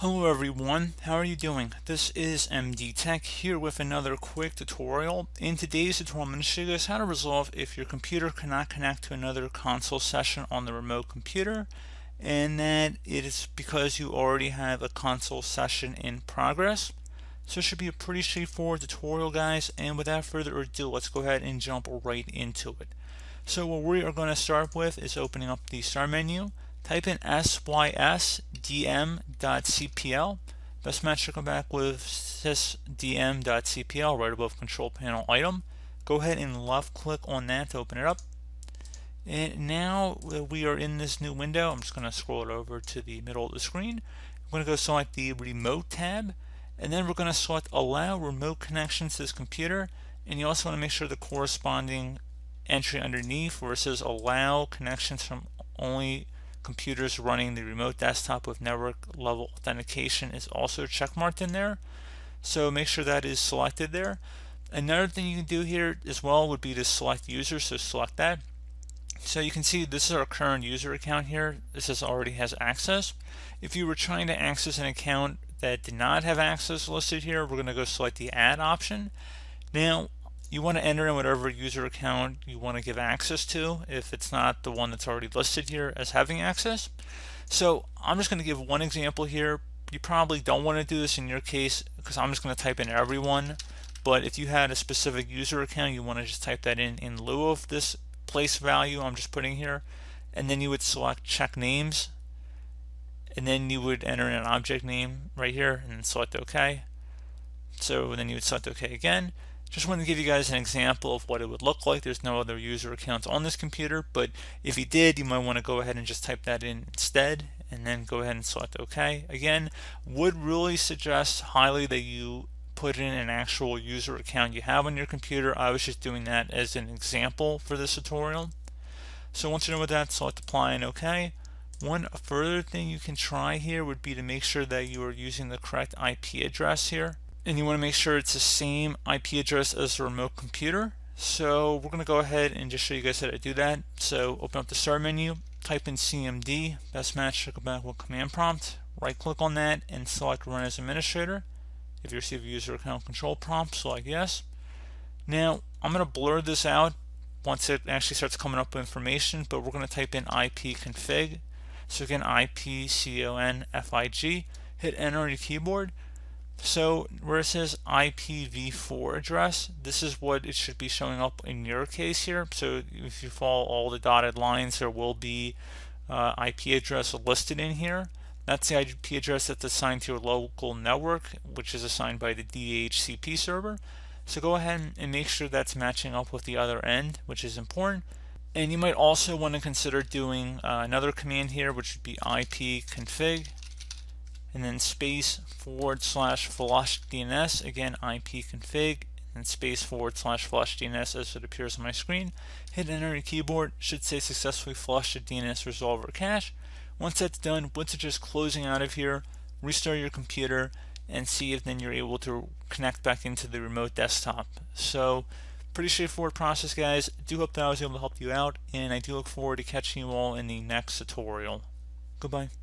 Hello everyone, how are you doing? This is MD Tech here with another quick tutorial. In today's tutorial, I'm going to show you guys how to resolve if your computer cannot connect to another console session on the remote computer, and that it is because you already have a console session in progress. So it should be a pretty straightforward tutorial, guys, and without further ado, let's go ahead and jump right into it. So what we are going to start with is opening up the start menu. Type in sysdm.cpl. Best match to come back with sysdm.cpl right above control panel item. Go ahead and left click on that to open it up. And now we are in this new window. I'm just going to scroll it over to the middle of the screen. We're going to go select the remote tab, and then we're going to select allow remote connections to this computer. And you also want to make sure the corresponding entry underneath where it says allow connections from only computers running the remote desktop with network level authentication is also checkmarked in there. So make sure that is selected there. Another thing you can do here as well would be to select user, so select that. So you can see this is our current user account here. This already has access. If you were trying to access an account that did not have access listed here, we're going to go select the add option. Now you want to enter in whatever user account you want to give access to if it's not the one that's already listed here as having access. So I'm just going to give one example here. You probably don't want to do this in your case because I'm just going to type in everyone, but if you had a specific user account, you want to just type that in lieu of this place value I'm just putting here, and then you would select check names, and then you would enter in an object name right here and select OK. So then you would select OK again. Just wanted to give you guys an example of what it would look like. There's no other user accounts on this computer, but if you did, you might want to go ahead and just type that in instead, and then go ahead and select OK. Again, would really suggest highly that you put in an actual user account you have on your computer. I was just doing that as an example for this tutorial. So once you're done with that, select apply and OK. One further thing you can try here would be to make sure that you are using the correct IP address here. And you want to make sure it's the same IP address as the remote computer. So we're going to go ahead and just show you guys how to do that. So open up the start menu, type in CMD, best match to go back with command prompt, right click on that and select run as administrator. If you receive a user account control prompt, select yes. Now I'm going to blur this out once it actually starts coming up with information, but we're going to type in ipconfig. So again, ipconfig, hit enter on your keyboard. So where it says IPv4 address, this is what it should be showing up in your case here. So if you follow all the dotted lines, there will be IP address listed in here. That's the IP address that's assigned to your local network, which is assigned by the DHCP server. So go ahead and make sure that's matching up with the other end, which is important. And you might also want to consider doing another command here, which would be ipconfig, and then space /flush DNS, again ipconfig, and space /flush DNS as it appears on my screen. Hit enter on your keyboard, should say successfully flushed the DNS resolver cache. Once that's done, once it's just closing out of here, restart your computer and see if then you're able to connect back into the remote desktop. So pretty straightforward process, guys. I do hope that I was able to help you out, and I do look forward to catching you all in the next tutorial. Goodbye.